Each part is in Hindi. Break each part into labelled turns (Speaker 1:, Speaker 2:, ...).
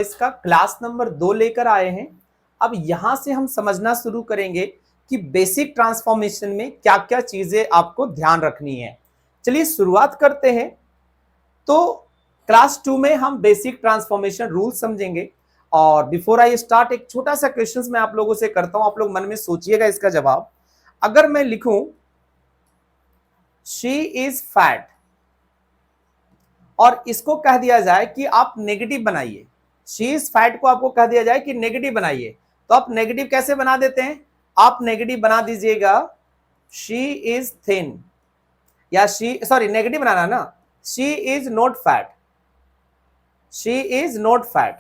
Speaker 1: इसका क्लास नंबर 2 लेकर आए हैं। अब यहां से हम समझना शुरू करेंगे कि बेसिक ट्रांसफॉर्मेशन में क्या क्या चीजें आपको ध्यान रखनी है। चलिए शुरुआत करते हैं। तो क्लास 2 में हम बेसिक ट्रांसफॉर्मेशन रूल समझेंगे। और बिफोर आई स्टार्ट एक छोटा सा क्वेश्चन मैं आप लोगों से करता हूं, आप लोग मन में सोचिएगा इसका जवाब। अगर मैं लिखूं शी इज फैट और इसको कह दिया जाए कि आप नेगेटिव बनाइए, शी इज फैट को आपको कह दिया जाए कि नेगेटिव बनाइए, तो आप नेगेटिव कैसे बना देते हैं? आप नेगेटिव बना दीजिएगा शी इज थिन, या नेगेटिव बनाना ना, she is not fat, she is not fat.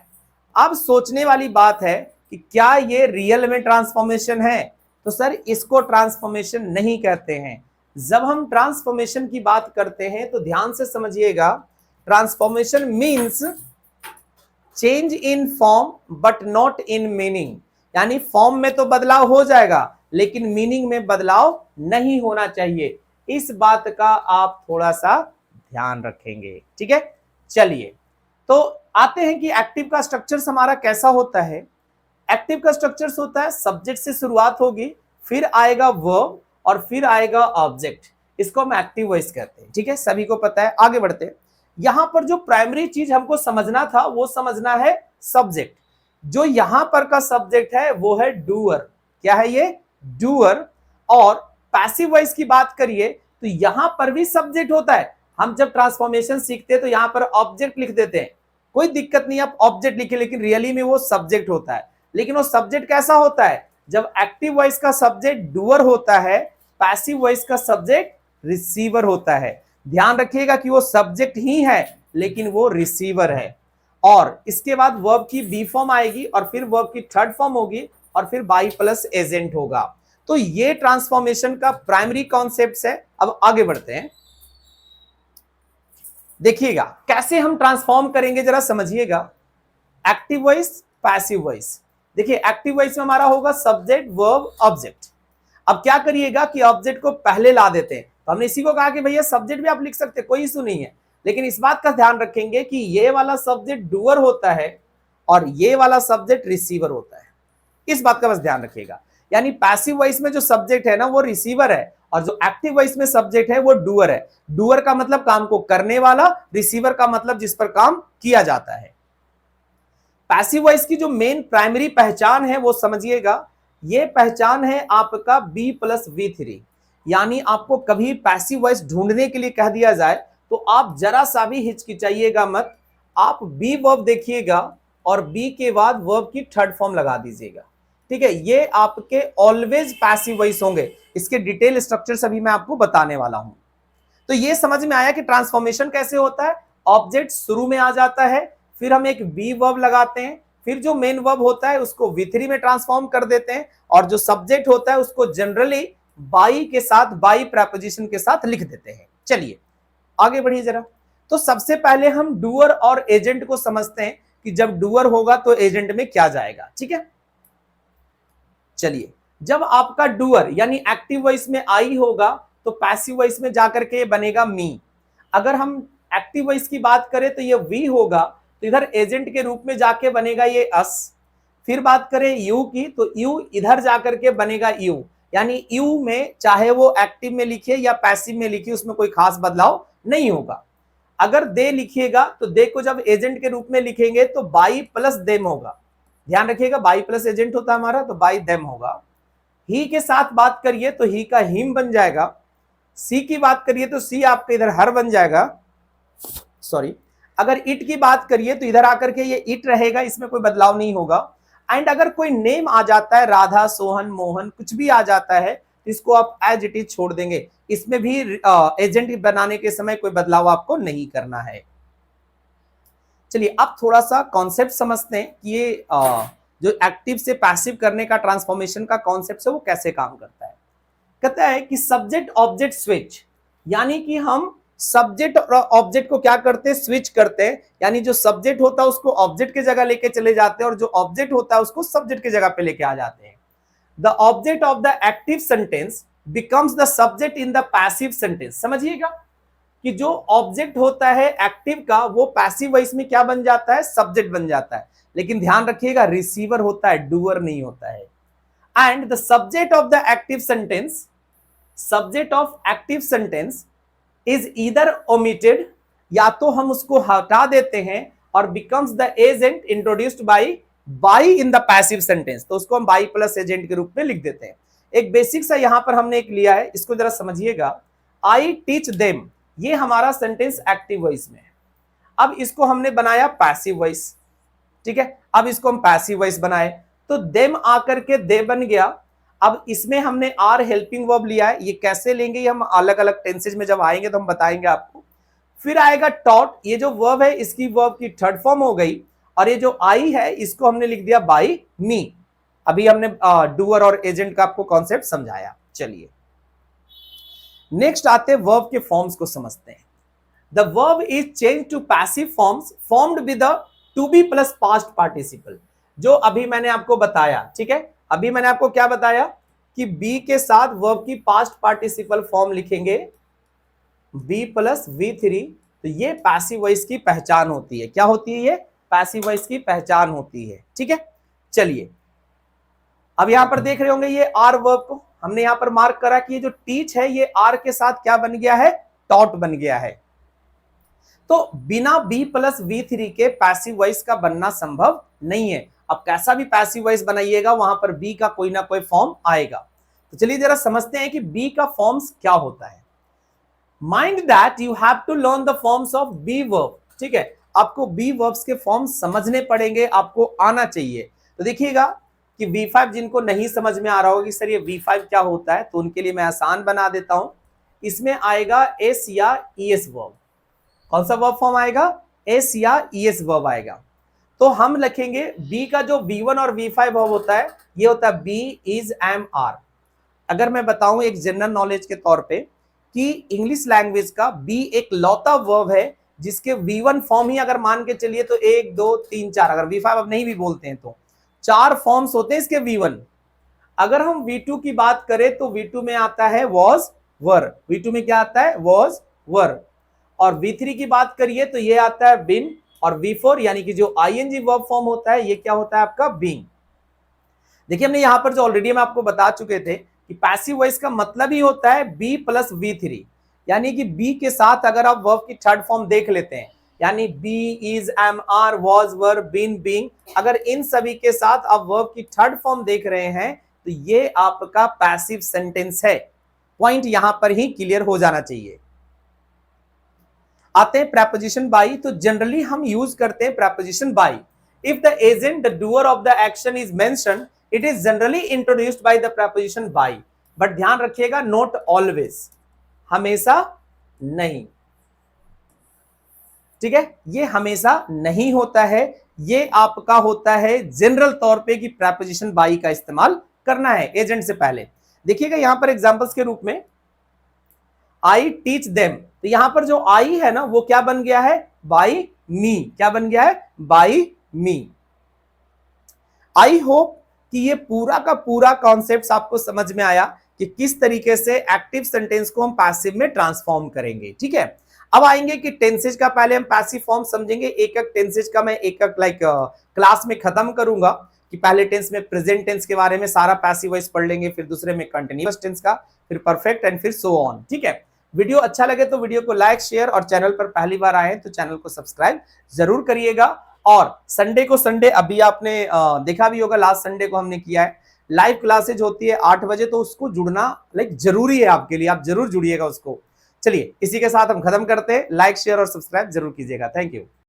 Speaker 1: अब सोचने वाली बात है कि क्या ये रियल में ट्रांसफॉर्मेशन है? तो सर इसको ट्रांसफॉर्मेशन नहीं कहते हैं। जब हम ट्रांसफॉर्मेशन की बात करते हैं तो ध्यान से समझिएगा, transformation means change in form but not in meaning. यानी फॉर्म में तो बदलाव हो जाएगा लेकिन मीनिंग में बदलाव नहीं होना चाहिए। इस बात का आप थोड़ा सा ध्यान रखेंगे, ठीक है। चलिए तो आते हैं कि एक्टिव का स्ट्रक्चर हमारा कैसा होता है। एक्टिव का स्ट्रक्चर होता है सब्जेक्ट से शुरुआत होगी, फिर आएगा वर्ब और फिर आएगा ऑब्जेक्ट। इसको हम एक्टिव वॉइस कहते हैं, ठीक है, सभी को पता है। आगे बढ़ते हैं। यहां पर जो प्राइमरी चीज हमको समझना था वो समझना है सब्जेक्ट। जो यहां पर का सब्जेक्ट है वो है डूअर। क्या है ये? डूअर। और पैसिव वॉइस की बात करिए तो यहां पर भी सब्जेक्ट होता है। हम जब ट्रांसफॉर्मेशन सीखते हैं तो यहां पर ऑब्जेक्ट लिख देते हैं, कोई दिक्कत नहीं, आप ऑब्जेक्ट लिखे, लेकिन रियली में वो सब्जेक्ट होता है। लेकिन वो सब्जेक्ट कैसा होता है? जब एक्टिव वॉइस का सब्जेक्ट डूअर होता है, पैसिव वॉइस का सब्जेक्ट रिसीवर होता है। ध्यान रखिएगा कि वो सब्जेक्ट ही है लेकिन वो रिसीवर है। और इसके बाद वर्ब की बी फॉर्म आएगी और फिर वर्ब की थर्ड फॉर्म होगी और फिर बाई प्लस एजेंट होगा। तो ये ट्रांसफॉर्मेशन का प्राइमरी कॉन्सेप्ट है। अब आगे बढ़ते हैं, देखिएगा कैसे हम ट्रांसफॉर्म करेंगे, जरा समझिएगा। Active voice, passive voice. देखिए एक्टिव वॉइस में हमारा होगा सब्जेक्ट वर्ब ऑब्जेक्ट। अब क्या करिएगा कि ऑब्जेक्ट को पहले ला देते हैं। तो हमने इसी को कहा कि भैया सब्जेक्ट भी आप लिख सकते हैं, कोई इशू नहीं है, लेकिन इस बात का ध्यान रखेंगे कि ये वाला सब्जेक्ट डूअर होता है और ये वाला सब्जेक्ट रिसीवर होता है। इस बात का बस ध्यान रखिएगा। यानी पैसिव वॉइस में जो सब्जेक्ट है ना वो रिसीवर है और जो एक्टिव वॉइस में सब्जेक्ट है वो डूअर है। डूअर का मतलब काम को करने वाला, रिसीवर का मतलब जिस पर काम किया जाता है। पैसिव वॉइस की जो मेन प्राइमरी पहचान है वो समझिएगा, ये पहचान है आपका बी प्लस V3। यानी आपको कभी पैसिव वॉइस ढूंढने के लिए कह दिया जाए तो आप जरा सा भी हिचकिचाइएगा मत, आप बी वर्ब देखिएगा और बी के बाद वर्ब की थर्ड फॉर्म लगा दीजिएगा, ठीक है। ये आपके ऑलवेज पैसिव वॉइस होंगे। इसके डिटेल स्ट्रक्चर सभी मैं आपको बताने वाला हूं। तो ये समझ में आया कि ट्रांसफॉर्मेशन कैसे होता है। ऑब्जेक्ट शुरू में आ जाता है, फिर हम एक बी वर्ब लगाते हैं, फिर जो मेन वर्ब होता है उसको V3 में ट्रांसफॉर्म कर देते हैं और जो सब्जेक्ट होता है उसको जनरली बाई के साथ, बाई प्रेपोजिशन के साथ लिख देते हैं। चलिए आगे बढ़िए जरा। तो सबसे पहले हम डूअर और एजेंट को समझते हैं कि जब डूअर होगा तो एजेंट में क्या जाएगा, ठीक है। चलिए, जब आपका डूअर यानी एक्टिव वॉइस में आई होगा तो पैसिव वॉइस में जाकर के बनेगा मी। अगर हम एक्टिव वॉइस की बात करें तो ये वी होगा, तो इधर एजेंट के रूप में जाके बनेगा ये अस। फिर बात करें यू की तो यू इधर जाकर के बनेगा यू। यानी यू में चाहे वो एक्टिव में लिखिए या पैसिव में लिखिए उसमें कोई खास बदलाव नहीं होगा। अगर दे लिखिएगा तो दे को जब एजेंट के रूप में लिखेंगे तो बाई प्लस देम होगा। ध्यान रखिएगा, बाई प्लस एजेंट होता है हमारा तो बाई देम होगा। ही के साथ बात करिए तो ही का हिम बन जाएगा। सी की बात करिए तो सी आपके इधर हर बन जाएगा, सॉरी। अगर इट की बात करिए तो इधर आकर के ये इट रहेगा, इसमें कोई बदलाव नहीं होगा। एंड अगर कोई नेम आ जाता है, राधा, सोहन, मोहन, कुछ भी आ जाता है, इसको आप एज इट इज छोड़ देंगे। इसमें भी एजेंट बनाने के समय कोई बदलाव आपको नहीं करना है। चलिए अब थोड़ा सा कॉन्सेप्ट समझते हैं कि ये जो एक्टिव से पैसिव करने का ट्रांसफॉर्मेशन का कॉन्सेप्ट है वो कैसे काम करता है। कहता है कि सब्जेक्ट ऑब्जेक्ट स्विच, यानी कि हम सब्जेक्ट और ऑब्जेक्ट को क्या करते हैं, स्विच करते हैं। यानी जो सब्जेक्ट होता है उसको ऑब्जेक्ट की जगह लेके चले जाते हैं और जो ऑब्जेक्ट होता है उसको सब्जेक्ट की जगह पे लेके आ जाते हैं। The object of the active sentence becomes the subject in the passive sentence. समझिएगा कि जो ऑब्जेक्ट होता है एक्टिव का वो पैसिव वॉइस में क्या बन जाता है, सब्जेक्ट बन जाता है। लेकिन ध्यान रखिएगा रिसीवर होता है, डूअर नहीं होता है। And the subject of the active sentence, subject of active sentence is either omitted, या तो हम उसको हटा देते हैं, और becomes the agent introduced by in the passive sentence, तो उसको हम बाई प्लस एजेंट के रूप में लिख देते हैं। एक बेसिक सा यहां पर हमने एक लिया है, इसको जरा समझिएगा। आई टीच देम, ये हमारा सेंटेंस एक्टिव वॉइस में है। अब इसको हमने बनाया पैसिव वॉइस, ठीक है। अब इसको हम पैसिव वॉइस बनाए, तो देम आकर के दे बन गया। अब इसमें हमने आर हेल्पिंग वर्ब लिया है, ये कैसे लेंगे ये हम अलग अलग टेंसेज में जब आएंगे तो हम बताएंगे आपको। फिर आएगा टॉट, ये जो वर्ब है इसकी वर्ब की थर्ड फॉर्म हो गई, और ये जो आई है इसको हमने लिख दिया बाई मी। अभी हमने डूअर और एजेंट का आपको कॉन्सेप्ट समझाया। चलिए नेक्स्ट आते हैं वर्ब के फॉर्म्स को समझते हैं। The verb is change to passive forms formed with the to be plus past participle, जो अभी मैंने आपको बताया, ठीक है। अभी मैंने आपको क्या बताया कि बी के साथ वर्ब की पास्ट पार्टिसिपल फॉर्म लिखेंगे बी प्लस V3, तो ये पैसिव वॉइस की पहचान होती है। क्या होती है? ये पैसिव वॉइस की पहचान होती है, ठीक है। चलिए अब यहां पर देख रहे होंगे ये आर वर्ब को हमने यहां पर मार्क करा कि ये जो टीच है ये आर के साथ क्या बन गया है? टॉट बन गया है। तो बिना बी प्लस V3 के पैसिव वॉइस का बनना संभव नहीं है। अब कैसा भी पैसिव वॉइस बनाइएगा वहां पर बी का कोई ना कोई फॉर्म आएगा। तो चलिए जरा समझते हैं कि बी का फॉर्म्स क्या होता है। Mind that you have to learn the forms of be verb, ठीक है। आपको बी वर्ब्स के फॉर्म्स समझने पड़ेंगे, आपको आना चाहिए। तो देखिएगा कि V5 जिनको नहीं समझ में आ रहा होगा कि सर ये V5 क्या होता है, तो उनके लिए मैं आसान बना देता हूं। इसमें आएगा एस या ईएस वर्ब। कौन सा वर्ब फॉर्म आएगा? एस या ईएस वर्ब आएगा। तो हम लिखेंगे बी का जो V1 और V5 वर्ब होता है ये होता है बी इज एम आर। अगर मैं बताऊं एक जनरल नॉलेज के तौर पे कि इंग्लिश लैंग्वेज का बी एक लौता वर्ब है जिसके V1 फॉर्म ही अगर मान के चलिए तो 1 2 3 4, अगर V5 अब नहीं भी बोलते हैं तो 4 फॉर्म्स होते हैं इसके V1। अगर हम V2 की बात करें तो V2 में आता है वॉज वर, V2 में क्या आता है? Was were. और V3 की बात करिए तो ये आता है बिन, और V4 यानी कि जो ING वर्ब फॉर्म होता है ये क्या होता है आपका? बीइंग। देखिए हमने यहां पर जो ऑलरेडी हम आपको बता चुके थे कि पैसिव वॉइस का मतलब ही होता है बी प्लस V3, यानी कि बी के साथ अगर आप वर्ब की थर्ड फॉर्म देख लेते हैं, यानी be is am are was were been being, अगर इन सभी के साथ आप वर्ब की थर्ड फॉर्म देख रहे हैं तो ये आपका पैसिव सेंटेंस है। पॉइंट यहां पर ही क्लियर हो जाना चाहिए। आते हैं प्रेपोजिशन बाई। तो जनरली हम यूज करते हैं preposition by. If the agent the doer of the action is mentioned it is generally introduced by the preposition by. But ध्यान रखिएगा नॉट ऑलवेज, हमेशा नहीं, ठीक है। ये हमेशा नहीं होता है, ये आपका होता है जनरल तौर पे कि प्रेपोजिशन बाई का इस्तेमाल करना है एजेंट से पहले। देखिएगा यहां पर एग्जांपल्स के रूप में आई टीच देम, तो यहां पर जो आई है ना वो क्या बन गया है? बाई मी। क्या बन गया है? By me. आई होप कि ये पूरा का पूरा कॉन्सेप्ट आपको समझ में आया कि किस तरीके से एक्टिव सेंटेंस को हम पैसिव में ट्रांसफॉर्म करेंगे, ठीक है। अब आएंगे कि टेंसेज का पहले हम पैसिव फॉर्म समझेंगे। एक एक टेंसेज का मैं एक एक क्लास में खत्म करूंगा कि पहले टेंस में प्रेजेंट टेंस के बारे में सारा पैसिव वॉइस पढ़ लेंगे, फिर दूसरे में कंटिन्यूअस टेंस का, फिर परफेक्ट एंड फिर सो ऑन, ठीक है। वीडियो अच्छा लगे तो वीडियो को लाइक शेयर, और चैनल पर पहली बार आए तो चैनल को सब्सक्राइब जरूर करिएगा। और संडे को संडे अभी आपने देखा भी होगा, लास्ट संडे को हमने किया है लाइव क्लासेज होती है 8 बजे, तो उसको जुड़ना जरूरी है आपके लिए, आप जरूर जुड़िएगा उसको। चलिए इसी के साथ हम खत्म करते हैं। लाइक शेयर और सब्सक्राइब जरूर कीजिएगा। Thank you.